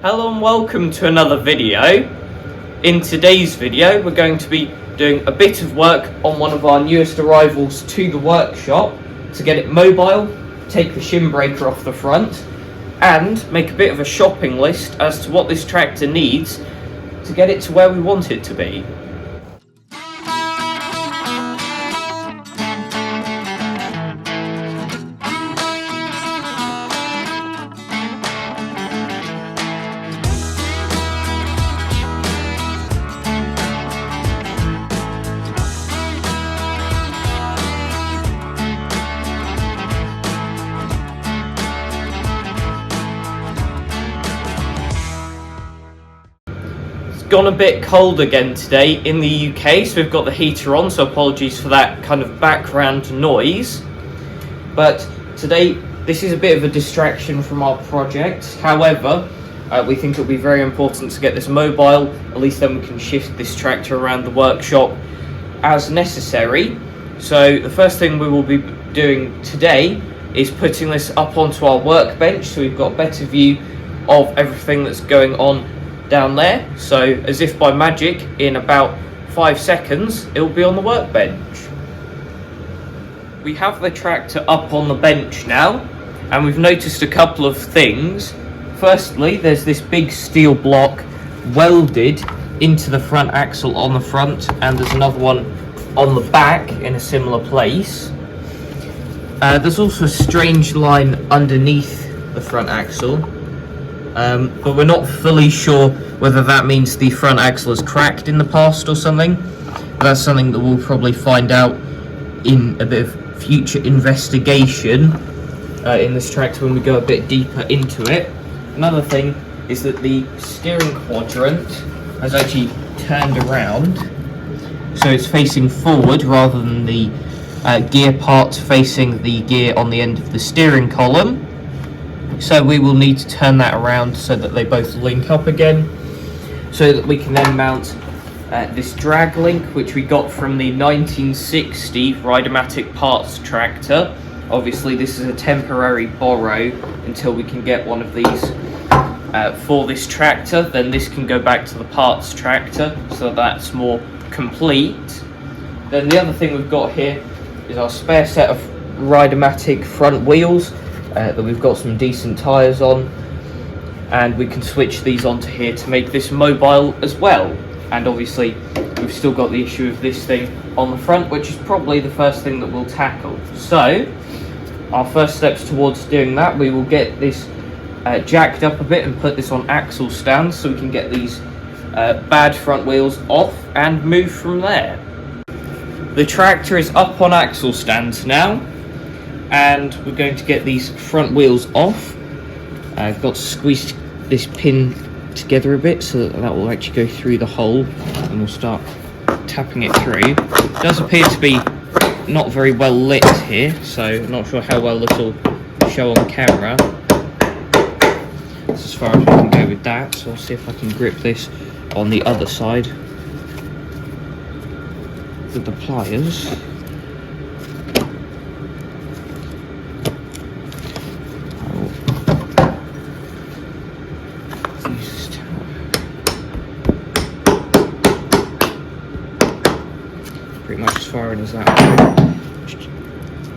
Hello and welcome to another video. In today's video we're going to be doing a bit of work on one of our newest arrivals to the workshop to get it mobile, take the shin breaker off the front and make a bit of a shopping list as to what this tractor needs to get it to where we want it to be. Gone a bit cold again today in the UK, so we've got the heater on, so apologies for that kind of background noise. But today this is a bit of a distraction from our project. However, we think it'll be very important to get this mobile, at least then we can shift this tractor around the workshop as necessary. So the first thing we will be doing today is putting this up onto our workbench so we've got a better view of everything that's going on down there. So as if by magic, in about 5 seconds it will be on the workbench. We have the tractor up on the bench now and we've noticed a couple of things. Firstly, there's this big steel block welded into the front axle on the front, and there's another one on the back in a similar place. There's also a strange line underneath the front axle. But we're not fully sure whether that means the front axle is cracked in the past or something. That's something that we'll probably find out in a bit of future investigation in this tractor when we go a bit deeper into it. Another thing is that the steering quadrant has actually turned around, so it's facing forward rather than the gear part facing the gear on the end of the steering column. So we will need to turn that around so that they both link up again, so that we can then mount this drag link which we got from the 1960 ride-a-matic parts tractor. Obviously this is a temporary borrow until we can get one of these for this tractor. Then this can go back to the parts tractor, so that's more complete. Then the other thing we've got here is our spare set of ride-a-matic front wheels that we've got some decent tyres on, and we can switch these onto here to make this mobile as well. And obviously we've still got the issue of this thing on the front, which is probably the first thing that we'll tackle. So our first steps towards doing that, we will get this jacked up a bit and put this on axle stands so we can get these bad front wheels off and move from there. The tractor is up on axle stands now, and we're going to get these front wheels off. I've got to squeeze this pin together a bit so that will actually go through the hole, and we'll start tapping it through. It does appear to be not very well lit here, so I'm not sure how well this will show on camera. That's as far as we can go with that, so I'll see if I can grip this on the other side with the pliers. Pretty much as far in as that. Just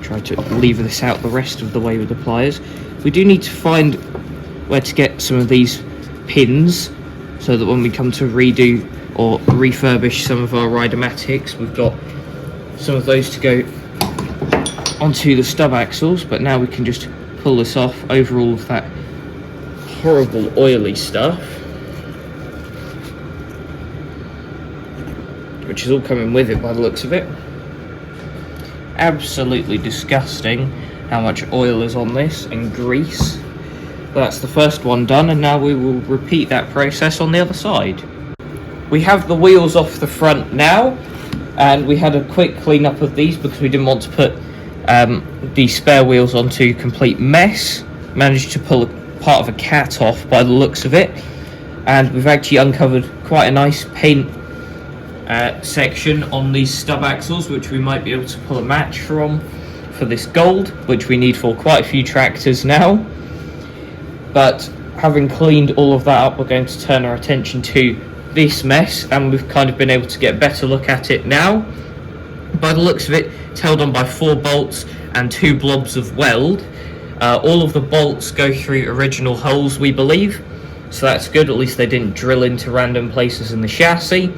try to lever this out the rest of the way with the pliers. We do need to find where to get some of these pins so that when we come to redo or refurbish some of our ride-a-matics, we've got some of those to go onto the stub axles. But now we can just pull this off over all of that horrible oily stuff, which is all coming with it by the looks of it. Absolutely disgusting how much oil is on this and grease. That's the first one done, and now we will repeat that process on the other side. We have the wheels off the front now, and we had a quick clean up of these because we didn't want to put the spare wheels onto complete mess. Managed to pull part of a cat off by the looks of it, and we've actually uncovered quite a nice paint section on these stub axles, which we might be able to pull a match from for this gold, which we need for quite a few tractors now. But having cleaned all of that up, we're going to turn our attention to this mess, and we've kind of been able to get a better look at it now. By the looks of it, it's held on by 4 bolts and 2 blobs of weld. All of the bolts go through original holes, we believe, so that's good. At least they didn't drill into random places in the chassis.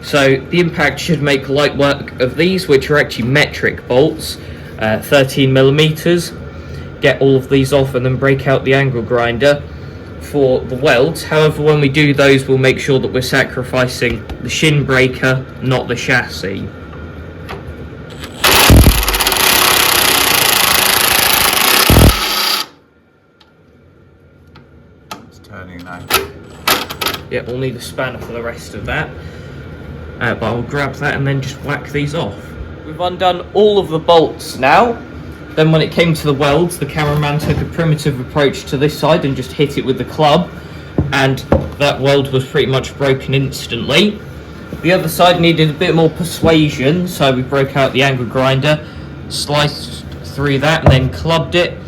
So the impact should make light work of these, which are actually metric bolts, 13 millimeters. Get all of these off and then break out the angle grinder for the welds. However, when we do those, we'll make sure that we're sacrificing the shin breaker, not the chassis. It's turning now. Yeah, we'll need a spanner for the rest of that. But I'll grab that and then just whack these off. We've undone all of the bolts now. Then when it came to the welds, the cameraman took a primitive approach to this side and just hit it with the club, and that weld was pretty much broken instantly. The other side needed a bit more persuasion, so we broke out the angle grinder, sliced through that and then clubbed it,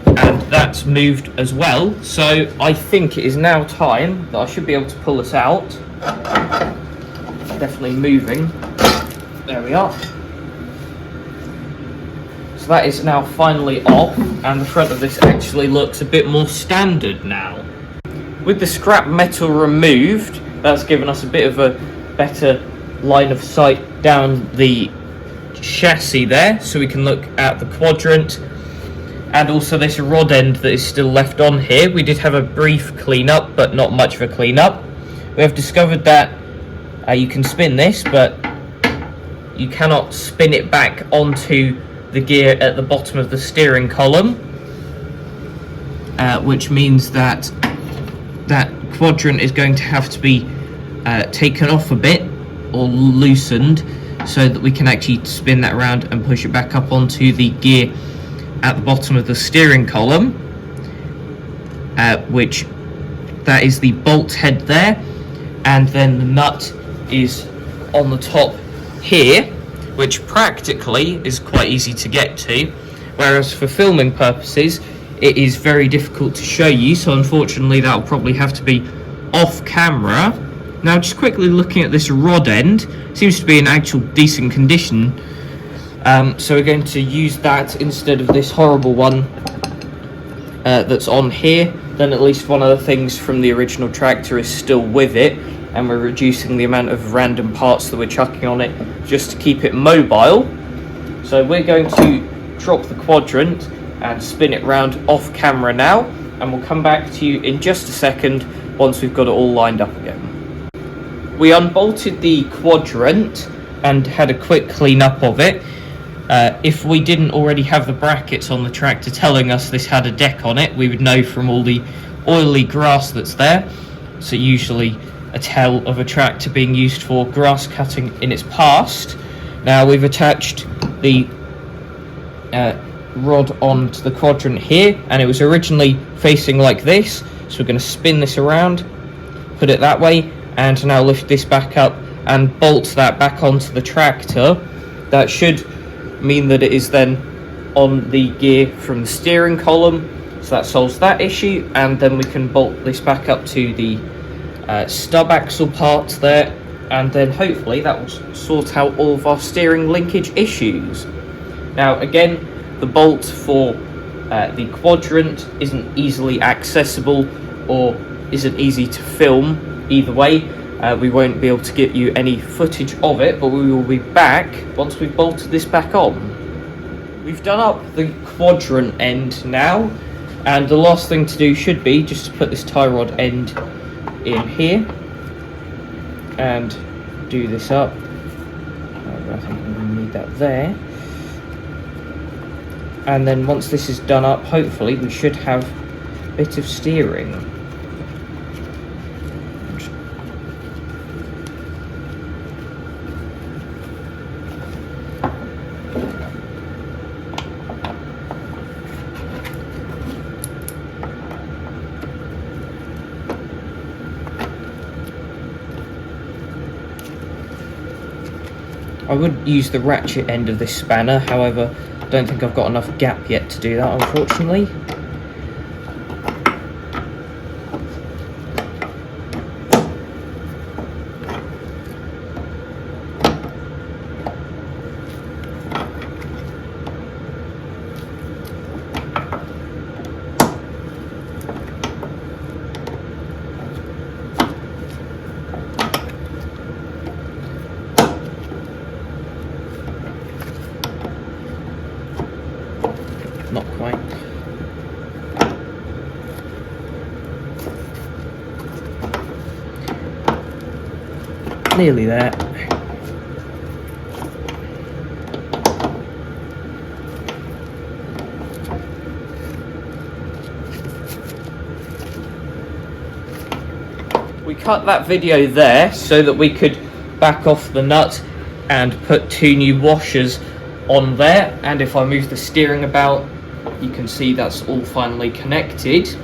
and that's moved as well. So I think it is now time that I should be able to pull this out. Definitely moving. There we are. So that is now finally off, and the front of this actually looks a bit more standard now. With the scrap metal removed, that's given us a bit of a better line of sight down the chassis there, so we can look at the quadrant, and also this rod end that is still left on here. We did have a brief clean-up, but not much of a clean-up. We have discovered that you can spin this, but you cannot spin it back onto the gear at the bottom of the steering column, which means that that quadrant is going to have to be taken off a bit or loosened, so that we can actually spin that around and push it back up onto the gear at the bottom of the steering column, which that is the bolt head there, and then the nut is on the top here, which practically is quite easy to get to, whereas for filming purposes it is very difficult to show you, so unfortunately that will probably have to be off camera. Now, just quickly looking at this rod end, seems to be in actual decent condition, so we're going to use that instead of this horrible one that's on here. Then at least one of the things from the original tractor is still with it, and we're reducing the amount of random parts that we're chucking on it just to keep it mobile. So we're going to drop the quadrant and spin it round off camera now, and we'll come back to you in just a second once we've got it all lined up again. We unbolted the quadrant and had a quick clean up of it. If we didn't already have the brackets on the tractor telling us this had a deck on it, we would know from all the oily grass that's there. So usually a tell of a tractor being used for grass cutting in its past. Now we've attached the rod onto the quadrant here, and it was originally facing like this, so we're going to spin this around, put it that way, and now lift this back up and bolt that back onto the tractor. That should mean that it is then on the gear from the steering column, so that solves that issue, and then we can bolt this back up to the stub axle parts there, and then hopefully that will sort out all of our steering linkage issues. Now again, the bolt for the quadrant isn't easily accessible or isn't easy to film. Either way, we won't be able to get you any footage of it, but we will be back once we've bolted this back on. We've done up the quadrant end now, and the last thing to do should be just to put this tie rod end in here and do this up. I think I'm going to need that there. And then once this is done up, hopefully we should have a bit of steering. I would use the ratchet end of this spanner, however, I don't think I've got enough gap yet to do that, unfortunately. Nearly there. We cut that video there so that we could back off the nut and put 2 new washers on there, and if I move the steering about, you can see that's all finally connected.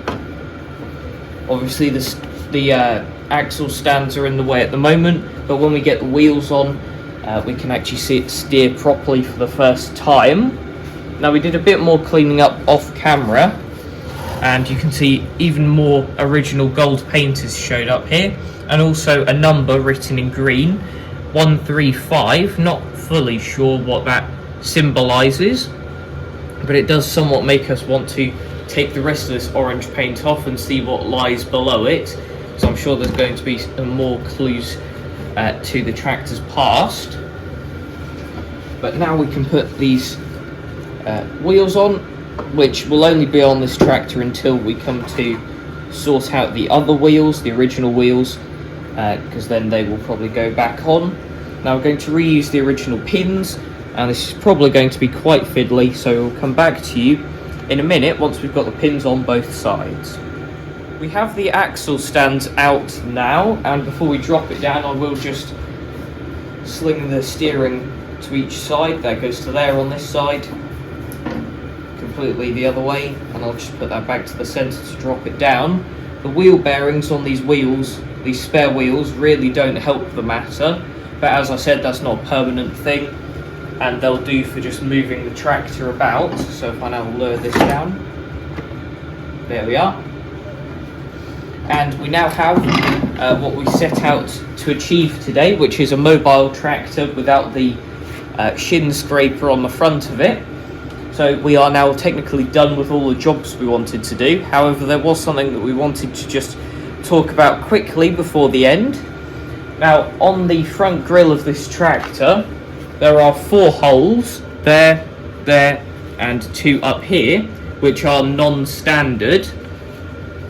Obviously the axle stands are in the way at the moment, but when we get the wheels on, we can actually see it steer properly for the first time. Now, we did a bit more cleaning up off camera, and you can see even more original gold paint has showed up here, and also a number written in green, 135. Not fully sure what that symbolises, but it does somewhat make us want to take the rest of this orange paint off and see what lies below it, so I'm sure there's going to be some more clues to the tractor's past. But now we can put these wheels on, which will only be on this tractor until we come to sort out the other wheels, the original wheels, because then they will probably go back on. Now we're going to reuse the original pins, and this is probably going to be quite fiddly, so we'll come back to you in a minute once we've got the pins on both sides. We have the axle stands out now, and before we drop it down, I will just sling the steering to each side. That goes to there on this side, completely the other way, and I'll just put that back to the centre to drop it down. The wheel bearings on these wheels, these spare wheels, really don't help the matter, but as I said, that's not a permanent thing, and they'll do for just moving the tractor about. So if I now lower this down, there we are. And we now have what we set out to achieve today, which is a mobile tractor without the shin scraper on the front of it. So we are now technically done with all the jobs we wanted to do. However, there was something that we wanted to just talk about quickly before the end. Now, on the front grille of this tractor, there are 4 holes, there, and 2 up here, which are non-standard.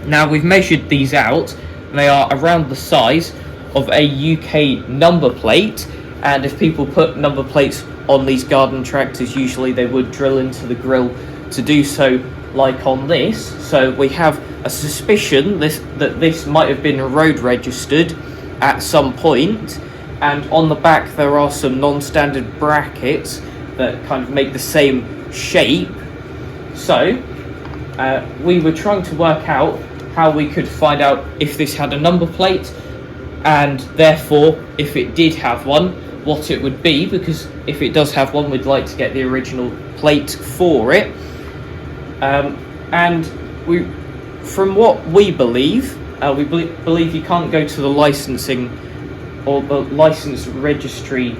Now, we've measured these out, and they are around the size of a UK number plate, and if people put number plates on these garden tractors, usually they would drill into the grille to do so, like on this. So we have a suspicion that this might have been road registered at some point, and on the back there are some non-standard brackets that kind of make the same shape. So we were trying to work out how we could find out if this had a number plate, and therefore if it did have one, what it would be, because if it does have one, we'd like to get the original plate for it. And from what we believe, believe you can't go to the licensing or the license registry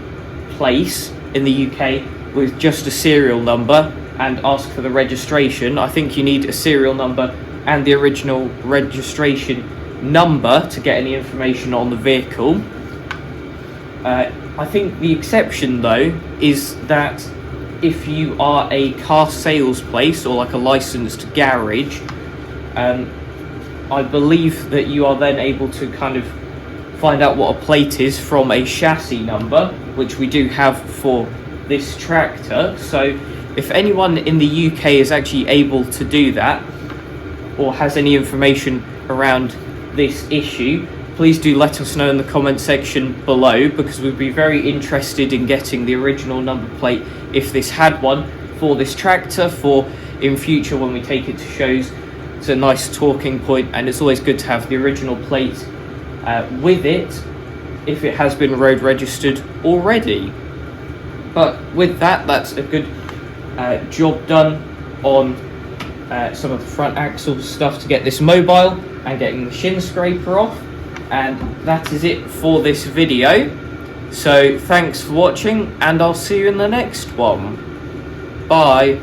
place in the UK with just a serial number and ask for the registration. I think you need a serial number and the original registration number to get any information on the vehicle. I think the exception, though, is that if you are a car sales place or like a licensed garage, I believe that you are then able to kind of find out what a plate is from a chassis number, which we do have for this tractor. So if anyone in the UK is actually able to do that, or has any information around this issue, please do let us know in the comment section below, because we'd be very interested in getting the original number plate if this had one for this tractor, for in future when we take it to shows. It's a nice talking point, and it's always good to have the original plate with it if it has been road registered already. But with that, that's a good job done on some of the front axle stuff to get this mobile and getting the shin scraper off. And that is it for this video. So thanks for watching, and I'll see you in the next one. Bye.